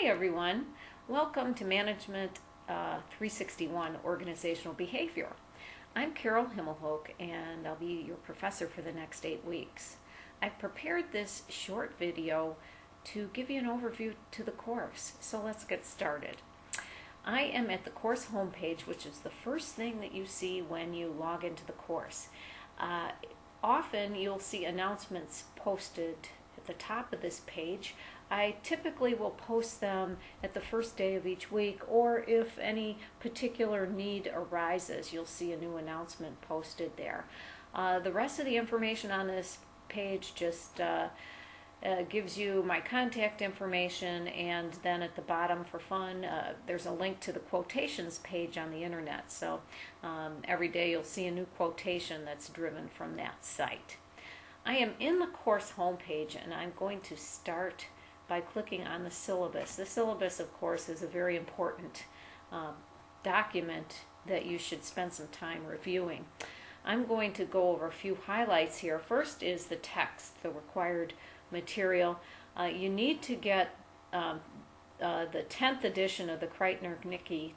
Hi everyone, welcome to Management 361 Organizational Behavior. I'm Carol Himmelhoek and I'll be your professor for the next 8 weeks. I've prepared this short video to give you an overview to the course, so let's get started. I am at the course homepage, which is the first thing that you see when you log into the course. Often you'll see announcements posted at the top of this page. I typically will post them at the first day of each week, or if any particular need arises, you'll see a new announcement posted there. The rest of the information on this page just gives you my contact information, and then at the bottom for fun there's a link to the quotations page on the internet. So every day you'll see a new quotation that's driven from that site. I am in the course homepage and I'm going to start by clicking on the syllabus. The syllabus, of course, is a very important document that you should spend some time reviewing. I'm going to go over a few highlights here. First is the text, the required material. You need to get the 10th edition of the Kreitner-Nicky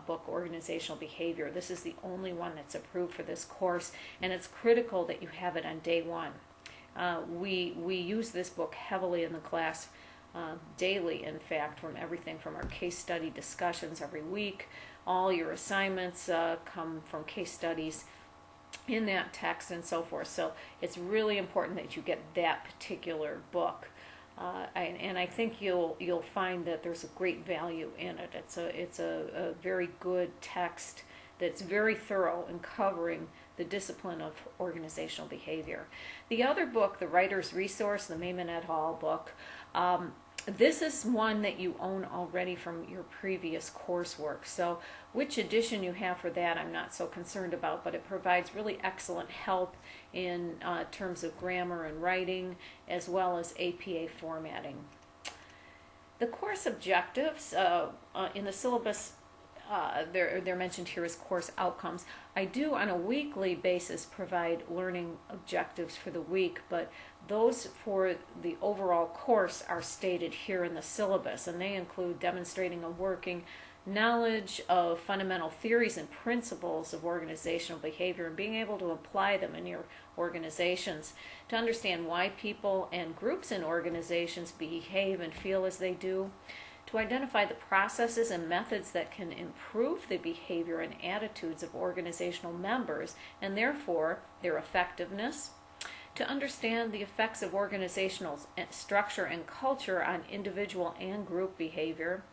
book, Organizational Behavior. This is the only one that's approved for this course, and it's critical that you have it on day one. We use this book heavily in the class, daily, in fact, from everything from our case study discussions every week. All your assignments come from case studies in that text and so forth. So it's really important that you get that particular book. And I think you'll find that there's a great value in it. It's a very good text that's very thorough in covering the discipline of organizational behavior. The other book, the Writer's Resource, the Maiman et al. Book, this is one that you own already from your previous coursework. So which edition you have for that I'm not so concerned about, but it provides really excellent help in terms of grammar and writing, as well as APA formatting. The course objectives in the syllabus, they're mentioned here as course outcomes. I do on a weekly basis provide learning objectives for the week, but those for the overall course are stated here in the syllabus, and they include demonstrating a working knowledge of fundamental theories and principles of organizational behavior and being able to apply them in your organizations, to understand why people and groups in organizations behave and feel as they do, to identify the processes and methods that can improve the behavior and attitudes of organizational members and therefore their effectiveness, to understand the effects of organizational structure and culture on individual and group behavior,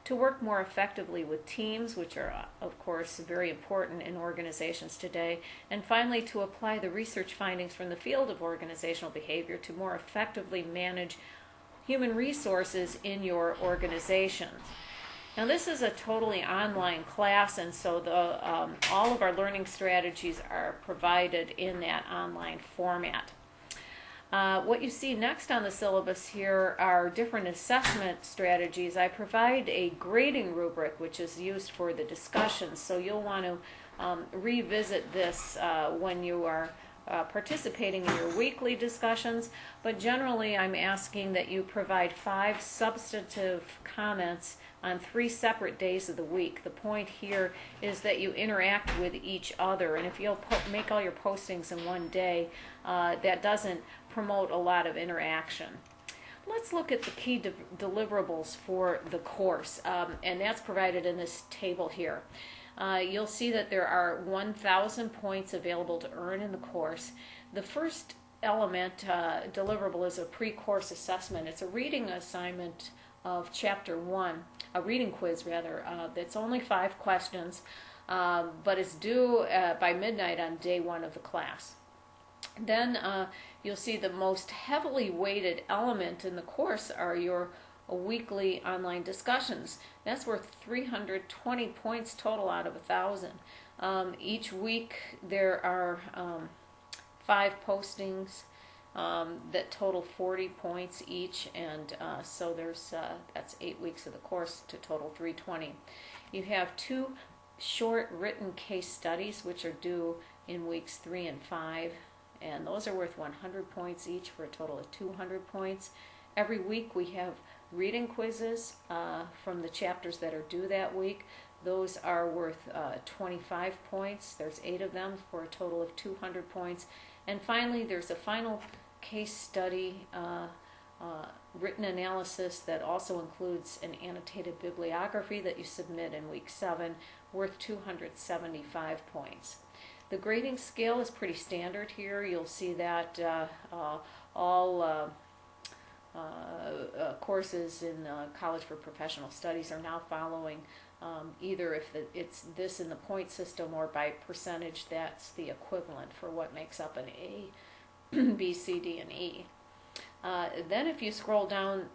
to work more effectively with teams, which are of course very important in organizations today, and finally to apply the research findings from the field of organizational behavior to more effectively manage human resources in your organizations. Now this is a totally online class, and so all of our learning strategies are provided in that online format. What you see next on the syllabus here are different assessment strategies. I provide a grading rubric which is used for the discussions, so you'll want to revisit this when you are participating in your weekly discussions, but generally I'm asking that you provide 5 substantive comments on 3 separate days of the week. The point here is that you interact with each other, and if you'll make all your postings in one day, that doesn't promote a lot of interaction. Let's look at the key deliverables for the course, and that's provided in this table here. You'll see that there are 1,000 points available to earn in the course. The first element, deliverable, is a pre-course assessment. It's a reading assignment of Chapter 1, a reading quiz rather, that's only 5 questions, but it's due by midnight on day 1 of the class. Then you'll see the most heavily weighted element in the course are your weekly online discussions. That's worth 320 points total out of 1,000. Each week there are 5 postings that total 40 points each, and so that's 8 weeks of the course to total 320. You have 2 short written case studies which are due in weeks 3 and 5, and those are worth 100 points each for a total of 200 points. Every week we have reading quizzes from the chapters that are due that week. Those are worth 25 points. There's 8 of them for a total of 200 points. And finally, there's a final case study written analysis that also includes an annotated bibliography that you submit in week 7, worth 275 points. The grading scale is pretty standard here. You'll see that all courses in College for Professional Studies are now following either if it's this in the point system or by percentage. That's the equivalent for what makes up an A, B, C, D, and E. Then if you scroll down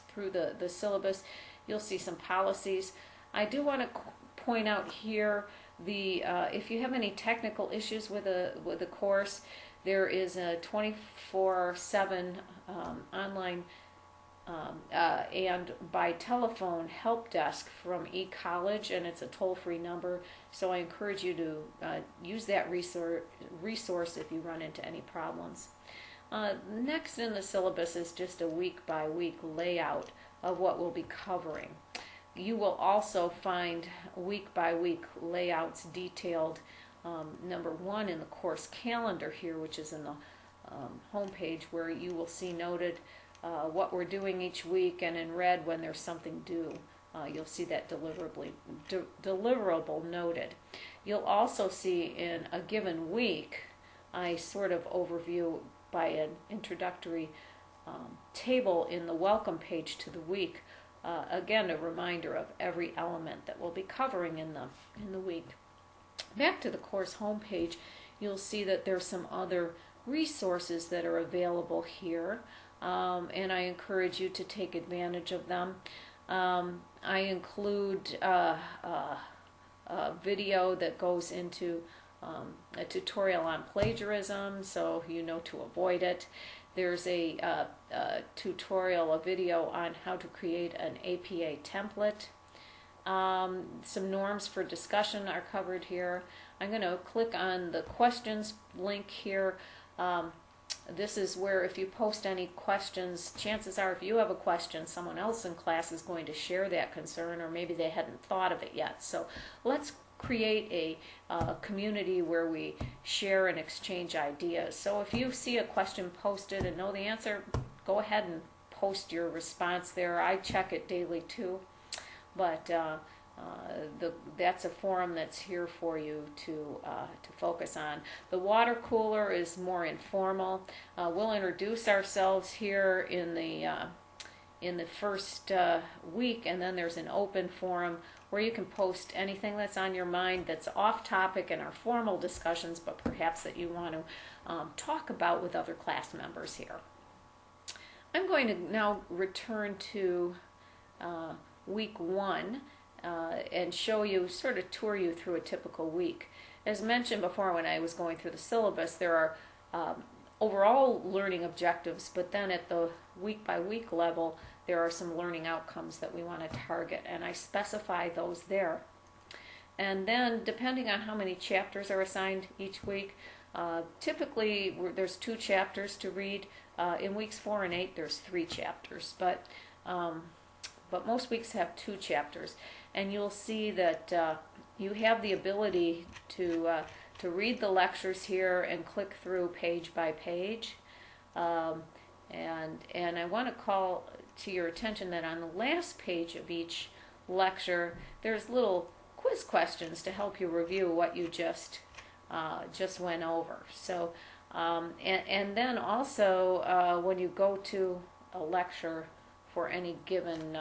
through the syllabus, you'll see some policies. I do want to point out here if you have any technical issues with a course, there is a 24/7 online and by telephone help desk from eCollege, and it's a toll-free number. So I encourage you to use that resource if you run into any problems. Next in the syllabus is just a week-by-week layout of what we'll be covering. You will also find week-by-week layouts detailed, number 1 in the course calendar here, which is in the home page, where you will see noted what we're doing each week, and in red when there's something due. You'll see that deliverable noted. You'll also see in a given week a sort of overview by an introductory table in the welcome page to the week. Again, a reminder of every element that we'll be covering in the week. Back to the course homepage, you'll see that there's some other resources that are available here, and I encourage you to take advantage of them. I include a video that goes into a tutorial on plagiarism, so you know to avoid it. There's a tutorial, a video on how to create an APA template. Some norms for discussion are covered here. I'm going to click on the questions link here. This is where if you post any questions, chances are if you have a question, someone else in class is going to share that concern, or maybe they hadn't thought of it yet. So let's create a community where we share and exchange ideas. So if you see a question posted and know the answer, go ahead and post your response there. I check it daily too, but that's a forum that's here for you to focus on. The water cooler is more informal. We'll introduce ourselves here in the first week, and then there's an open forum where you can post anything that's on your mind that's off topic in our formal discussions, but perhaps that you want to talk about with other class members here. I'm going to now return to week 1 and show you, sort of tour you through a typical week. As mentioned before when I was going through the syllabus, there are overall learning objectives, but then at the week-by-week level, there are some learning outcomes that we want to target, and I specify those there. And then, depending on how many chapters are assigned each week, typically there's 2 chapters to read. In weeks 4 and 8, there's 3 chapters, but most weeks have 2 chapters. And you'll see that you have the ability to read the lectures here and click through page by page. And I want to call to your attention that on the last page of each lecture, there's little quiz questions to help you review what you just went over. So, and then also when you go to a lecture for any given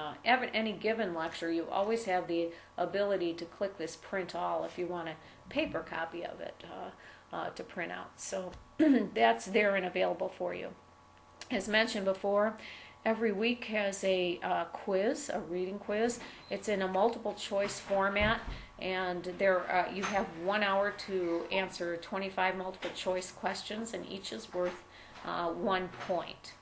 lecture, you always have the ability to click this print all if you want a paper copy of it to print out. So that's there and available for you. As mentioned before, every week has a quiz, a reading quiz. It's in a multiple choice format, and there you have 1 hour to answer 25 multiple choice questions, and each is worth 1 point.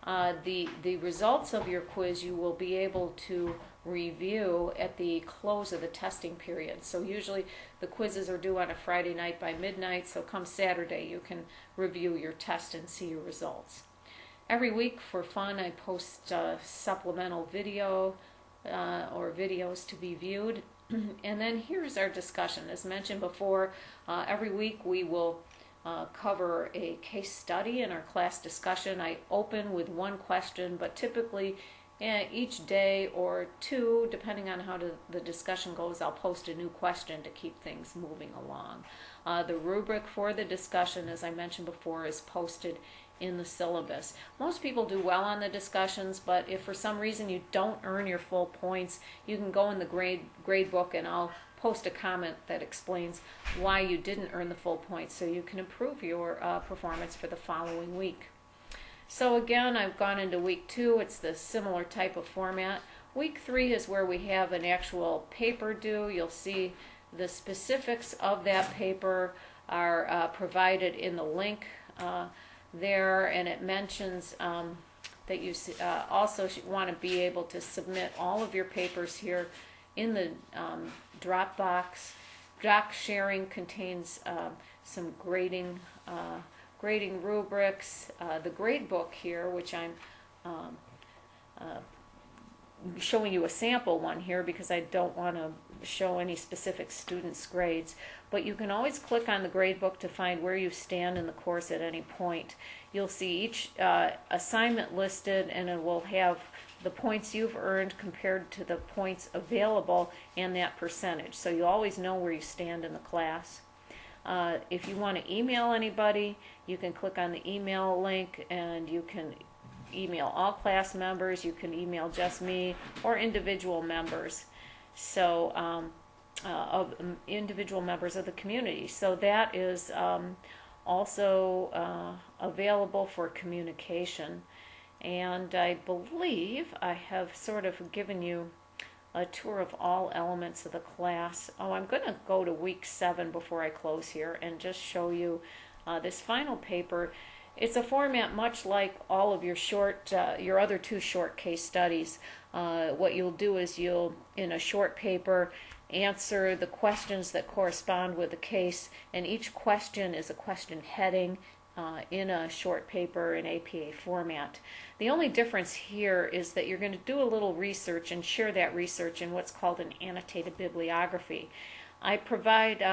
The results of your quiz you will be able to review at the close of the testing period. So usually the quizzes are due on a Friday night by midnight, so come Saturday you can review your test and see your results. Every week for fun I post supplemental video or videos to be viewed. And then here's our discussion. As mentioned before, every week we will cover a case study in our class discussion. I open with one question, but typically each day or two, depending on how the discussion goes, I'll post a new question to keep things moving along. The rubric for the discussion, as I mentioned before, is posted in the syllabus. Most people do well on the discussions, but if for some reason you don't earn your full points, you can go in the grade book and I'll post a comment that explains why you didn't earn the full points so you can improve your performance for the following week. So again, I've gone into week 2. It's the similar type of format. Week 3 is where we have an actual paper due. You'll see the specifics of that paper are provided in the link there, and it mentions that you also want to be able to submit all of your papers here in the Dropbox. Doc sharing contains some grading rubrics. The grade book here, which I'm showing you a sample one here because I don't want to show any specific students' grades, but you can always click on the grade book to find where you stand in the course at any point. You'll see each assignment listed, and it will have the points you've earned compared to the points available and that percentage. So you always know where you stand in the class. If you want to email anybody, you can click on the email link and you can email all class members, you can email just me or individual members, so of individual members of the community. So that is also available for communication. And I believe I have sort of given you a tour of all elements of the class. Oh, I'm going to go to week 7 before I close here and just show you this final paper. It's a format much like all of your your other 2 short case studies. What you'll do is you'll, in a short paper, answer the questions that correspond with the case, and each question is a question heading in a short paper in APA format. The only difference here is that you're going to do a little research and share that research in what's called an annotated bibliography. I provide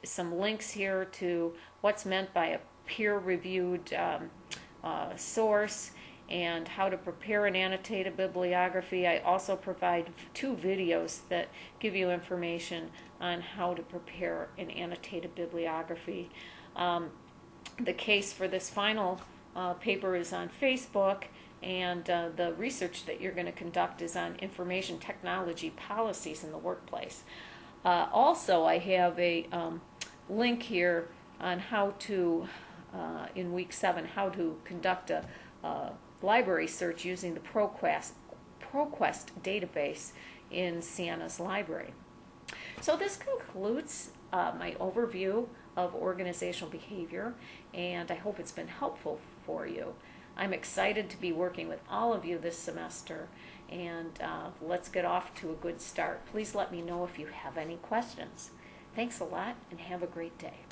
some links here to what's meant by a peer-reviewed source and how to prepare an annotated bibliography. I also provide 2 videos that give you information on how to prepare an annotated bibliography. The case for this final paper is on Facebook, and the research that you're going to conduct is on information technology policies in the workplace. Also, I have a link here on how to, in week 7, how to conduct a library search using the ProQuest database in Siena's library. So this concludes my overview of organizational behavior, and I hope it's been helpful for you. I'm excited to be working with all of you this semester, and let's get off to a good start. Please let me know if you have any questions. Thanks a lot, and have a great day.